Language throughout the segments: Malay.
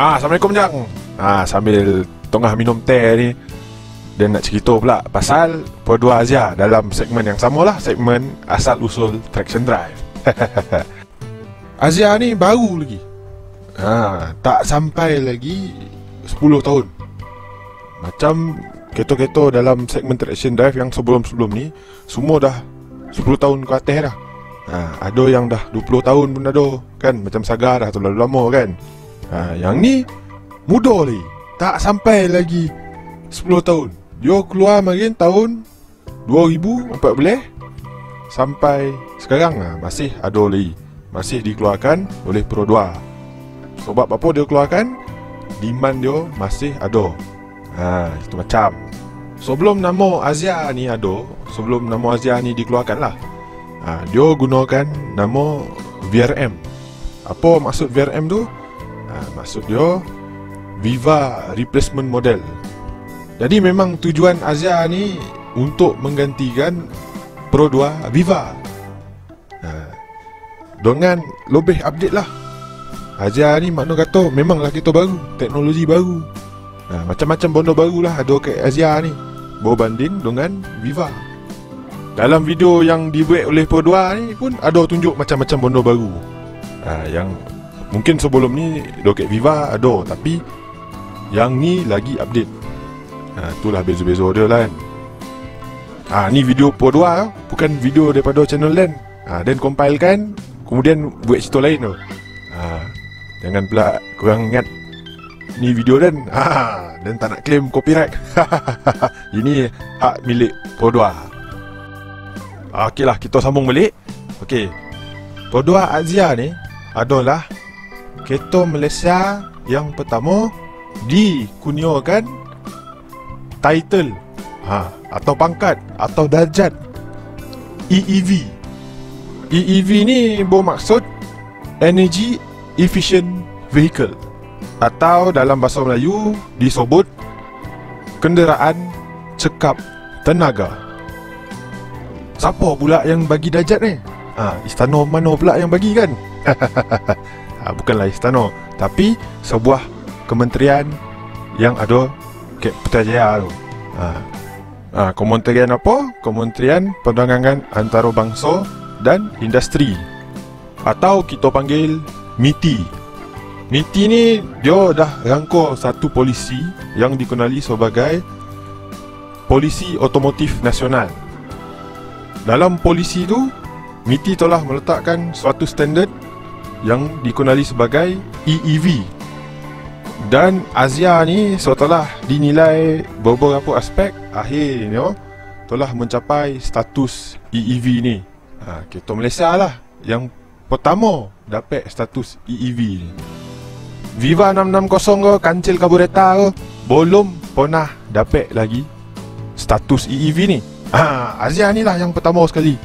Assalamualaikum Jang. Sambil tengah minum teh ni, dan nak cerita pula pasal Perdua Azia dalam segmen yang samalah, segmen asal usul traction drive. Azia ni baru lagi. Tak sampai lagi 10 tahun. Macam kereta-kereta dalam segmen traction drive yang sebelum-sebelum ni semua dah 10 tahun ke atas dah. Ada yang dah 20 tahun pun ada kan, macam Saga dah terlalu lama kan. Yang ni muda lagi, tak sampai lagi 10 tahun. Dia keluar makin tahun 2014 sampai sekarang masih ada lagi, masih dikeluarkan oleh Perdua. Sebab apa dia keluarkan? Demand dia masih ada. Itu macam sebelum nama Azia ni ada, sebelum nama Azia ni dikeluarkan lah, dia gunakan nama VRM. Apa maksud VRM tu? Maksud dia Viva Replacement Model. Jadi memang tujuan Azia ni untuk menggantikan Pro 2 Viva dengan lebih update lah. Azia ni makna kata memanglah kereta baru, teknologi baru, macam-macam benda baru lah ada ke Azia ni berbanding dengan Viva. Dalam video yang dibuat oleh Pro 2 ni pun ada tunjuk macam-macam benda baru, yang mungkin sebelum ni Doket Viva ada, tapi yang ni lagi update. Itulah beza-beza dia lah kan. Ni video Pro 2, bukan video daripada channel lain. Dan compilekan, kemudian buat cerita lain tu. Jangan pula korang ingat ni video dan dan tak nak claim copyright. Ini hak milik Pro 2. Okey lah, kita sambung balik. Okey, Pro 2 Azia ni adalah kereta Malaysia yang pertama dikurniakan title atau pangkat atau darjat EEV. EEV ni bermaksud Energy Efficient Vehicle, atau dalam bahasa Melayu disebut kenderaan cekap tenaga. Siapa pula yang bagi darjat ni? Istana mana pula yang bagi kan? Bukanlah istana, tapi sebuah kementerian yang ada kat Putrajaya tu. Kementerian apa? Kementerian Perdagangan Antarabangsa dan Industri, atau kita panggil MITI. MITI ni dia dah rangka satu polisi yang dikenali sebagai Polisi Otomotif Nasional. Dalam polisi tu, MITI telah meletakkan suatu standard yang dikenali sebagai EEV. Dan Azia ni setelah dinilai beberapa aspek, akhirnya telah mencapai status EEV ni. Kereta Malaysia lah yang pertama dapat status EEV ni. Viva 660 ke, kancil karbureta ke, belum pernah dapat lagi status EEV ni. Azia ni lah yang pertama sekali.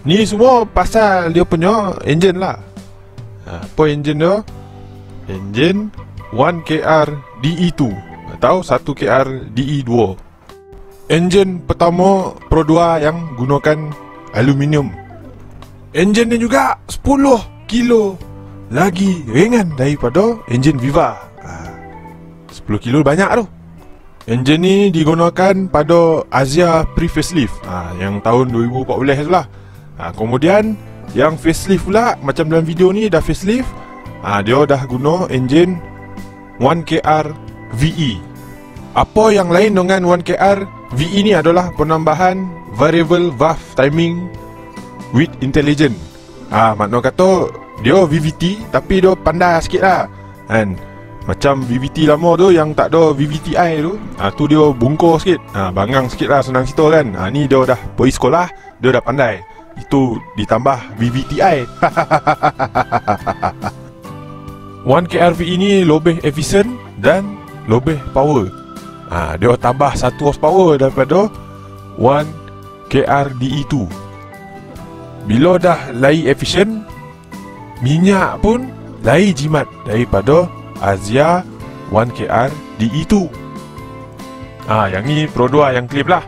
Ni semua pasal dia punya enjin lah. Apa enjin dia? Enjin 1KR DE2 atau 1KR DE2. Enjin pertama Pro 2 yang gunakan aluminium. Enjin ni juga 10 kilo lagi ringan daripada enjin Viva. 10 kilo banyak tu. Enjin ni digunakan pada Azia pre-facelift, yang tahun 2014 tu lah. Kemudian yang facelift pula, macam dalam video ni dah facelift, dia dah guna enjin 1KR VE. Apa yang lain dengan 1KR VE ni adalah penambahan variable valve timing with intelligence. Makna kata dia VVT tapi dia pandai sikit lah kan. Macam VVT lama tu yang tak ada VVTi tu, tu dia bungkur sikit, bangang sikit lah, senang cerita kan. Ni dia dah pergi sekolah, dia dah pandai. Itu ditambah VVTi. 1KR VE ni lebih efisien dan lebih power. Dia tambah 1 horsepower daripada 1KR DE2. Bila dah lagi efisien, minyak pun lagi jimat daripada Azia 1KR DE2. Yang ni Pro 2 yang claim lah.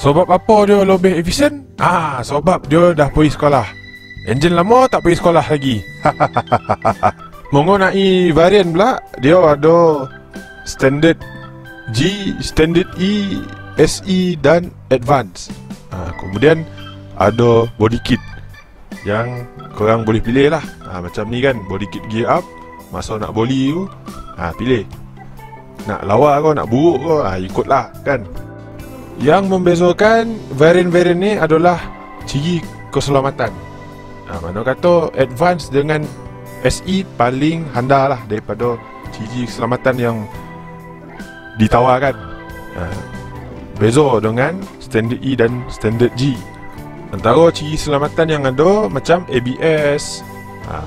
Sebab apa dia lebih efisien? Sebab dia dah pergi sekolah. Enjin lama tak pergi sekolah lagi. Mengenai varian pula, dia ada Standard G, Standard E, SE dan Advance. Kemudian ada body kit yang korang boleh pilih lah. Macam ni kan, body kit gear up. Masa nak boli tu, pilih. Nak lawa kau, nak buruk kau, ikutlah kan. Yang membezakan varian-varian ni adalah ciri keselamatan. Mana kata Advance dengan SE paling handal lah daripada ciri keselamatan yang ditawarkan. Beza dengan Standard E dan Standard G. Antara ciri keselamatan yang ada macam ABS,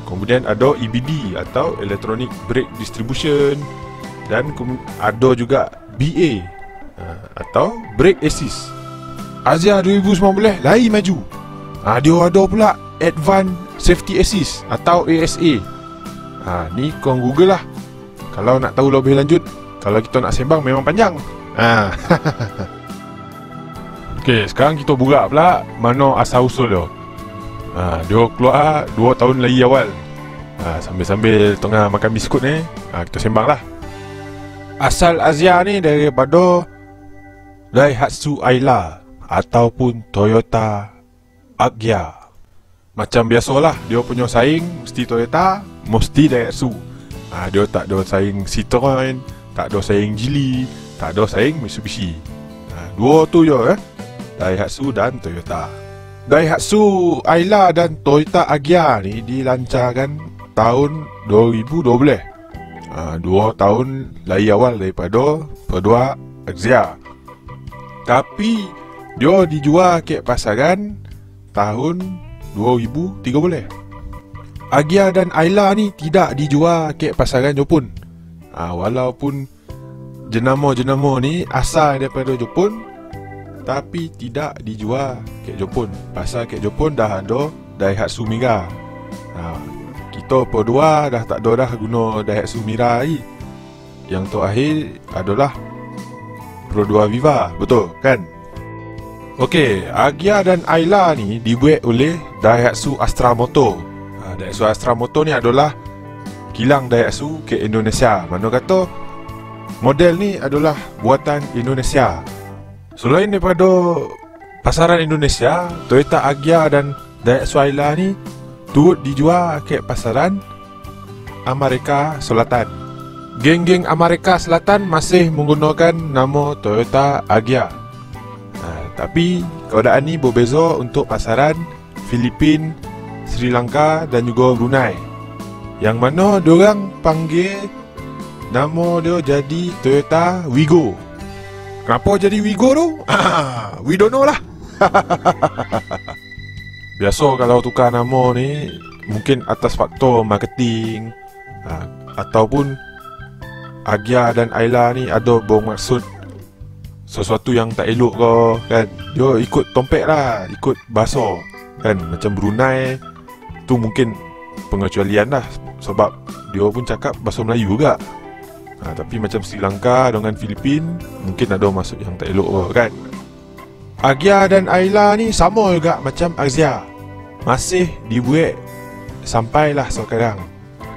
kemudian ada EBD atau Electronic Brake Distribution, dan ada juga BA atau Brake Assist. Azia 2019 lari maju. Dia ada pula Advanced Safety Assist atau ASA. Ni korang google lah kalau nak tahu lebih lanjut. Kalau kita nak sembang memang panjang. Okey, sekarang kita buka pula mana asal-usul dia. Dia keluar 2 tahun lagi awal. Sambil-sambil tengah makan biskut ni, kita sembang lah. Asal Azia ni daripada Daihatsu Ayla ataupun Toyota Agya. Macam biasalah, dia punya saing mesti Toyota, mesti Daihatsu. Dia tak ada saing Citroen, tak ada saing Geely, tak ada saing Mitsubishi. Dua tu je Daihatsu dan Toyota. Daihatsu Ayla dan Toyota Agya ni dilancarkan tahun 2012. 2 tahun lagi awal daripada kedua Agya. Tapi dia dijual ke pasaran tahun 2013. Agya dan Ayla ni tidak dijual ke pasaran Jepun. Walaupun jenama-jenama ni asal daripada Jepun, tapi tidak dijual ke Jepun. Pasal ke Jepun dah ada Daihatsu Mira. Kita berdua dah tak ada dah guna Daihatsu Mira lagi. Yang terakhir adalah Pro 2 Viva, betul kan? Okey, Agya dan Ayla ni dibuat oleh Daihatsu Astra Motor. Daihatsu Astra Motor ni adalah kilang Daihatsu ke Indonesia. Mana kata model ni adalah buatan Indonesia. Selain daripada pasaran Indonesia, Toyota Agya dan Daihatsu Ayla ni turut dijual ke pasaran Amerika Selatan. Geng-geng Amerika Selatan masih menggunakan nama Toyota Agya. Tapi keadaan ni berbeza untuk pasaran Filipin, Sri Lanka dan juga Brunei. Yang mana diorang panggil nama dia jadi Toyota Wigo. Kenapa jadi Wigo tu? We don't know lah. Biasa kalau tukar nama ni mungkin atas faktor marketing, ataupun Agya dan Ayla ni ada bermaksud sesuatu yang tak elok ke kan. Dia ikut tompek lah, ikut bahasa kan. Macam Brunei tu mungkin pengecualian lah, sebab dia pun cakap bahasa Melayu juga. Tapi macam Sri Lanka dengan Filipin mungkin ada maksud yang tak elok kan. Agya dan Ayla ni sama juga macam Azia, masih dibuat sampailah sekarang.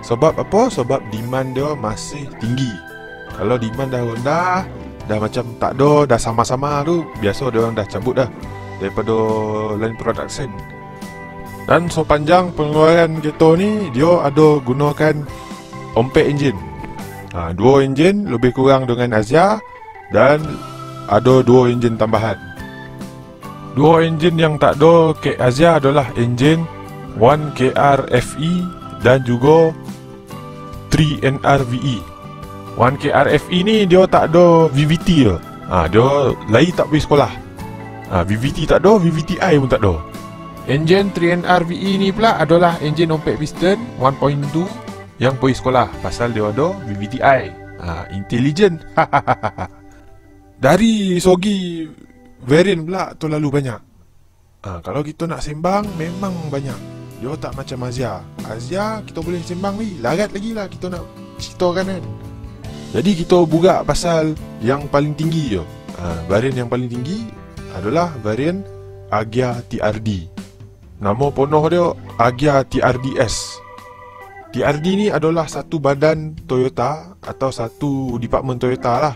Sebab apa? Sebab demand dia masih tinggi. Kalau demand dah rendah, dah macam tak ada, dah sama-sama tu, biasa dia orang dah cabut dah daripada line production. Dan sepanjang pengeluaran kereta ni, dia ada gunakan Ompek engine. 2 enjin lebih kurang dengan Azia, dan ada 2 enjin tambahan. 2 enjin yang tak ada ke Azia adalah enjin 1KR FE dan juga 3NR VE. 1KR FE ni dia tak ada VVT je. Dia lari tak pergi sekolah. VVT tak ada, VVTi pun tak ada. Enjin 3NR VE ni pula adalah enjin ompek piston 1.2 yang pergi sekolah, pasal dia ada VVTi. Intelligent. Dari segi varian pula terlalu banyak. Kalau kita nak sembang memang banyak. Dia tak macam Azia. Azia kita boleh sembang larat lagi lah kita nak ceritakan kan. Jadi kita buka pasal yang paling tinggi je. Varian yang paling tinggi adalah varian Agya TRD. Nama penuh dia Agya TRDS. TRD ni adalah satu badan Toyota atau satu department Toyota lah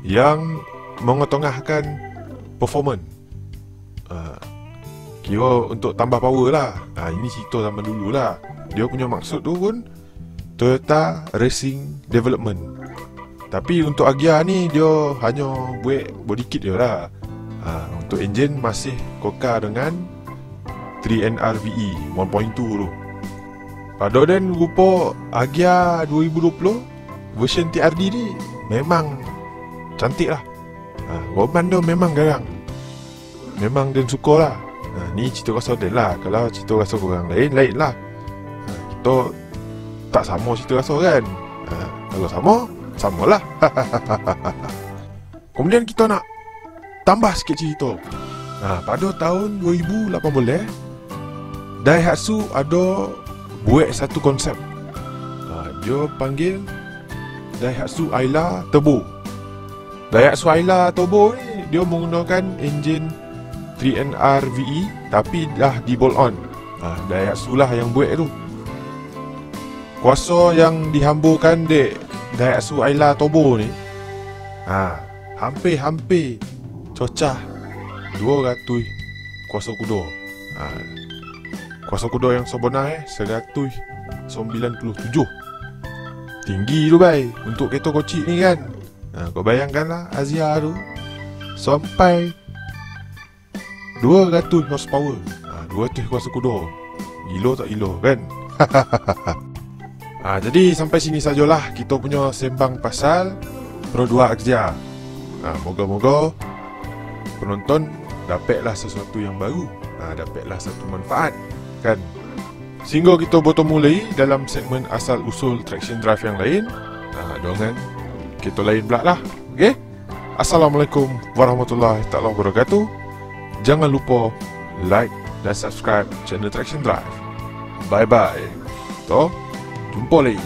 yang mengetengahkan performance. Kira untuk tambah power lah. Ini cerita zaman dulu lah. Dia punya maksud tu pun Toyota Racing Development. Tapi untuk Agya ni dia hanya buat body kit je lah. Untuk enjin masih kokar dengan 3NR VE 1.2 tu. Pada dan rupa Agya 2020 version TRD ni memang cantik lah. Roman dia memang garang. Memang dia suka lah. Ni cerita rasa dia lah. Kalau cerita rasa korang lain lah. Kita tak sama cerita rasa kan. Kalau sama, samalah. Kemudian kita nak tambah sikit cerita. Pada tahun 2018 Daihatsu ada buat satu konsep. Dia panggil Daihatsu Ayla Turbo. Daihatsu Ayla Turbo ni dia menggunakan enjin 3NR VE tapi dah di bolt on. Daihatsu lah yang buat tu. Kuasa yang dihamburkan dek Daihatsu Ayla Turbo ni hampir cocah 200 kuasa kuda. Kuasa kuda yang sebenar 197. Tinggi tu bai untuk kereta kocik ni kan. Kau bayangkanlah Azia tu sampai 200 horsepower. 200 kuasa kuda. Gila tak gila kan? Jadi sampai sini sajalah kita punya sembang pasal Pro 2 Axia. Moga-moga penonton dapatlah sesuatu yang baru, dapatlah satu manfaat kan. Sehingga kita bertemu lagi dalam segmen asal usul traction drive yang lain dengan kita lain pula lah. Okay? Assalamualaikum warahmatullahi taala wabarakatuh. Jangan lupa like dan subscribe channel Traction Drive. Bye bye. Jumpa lagi.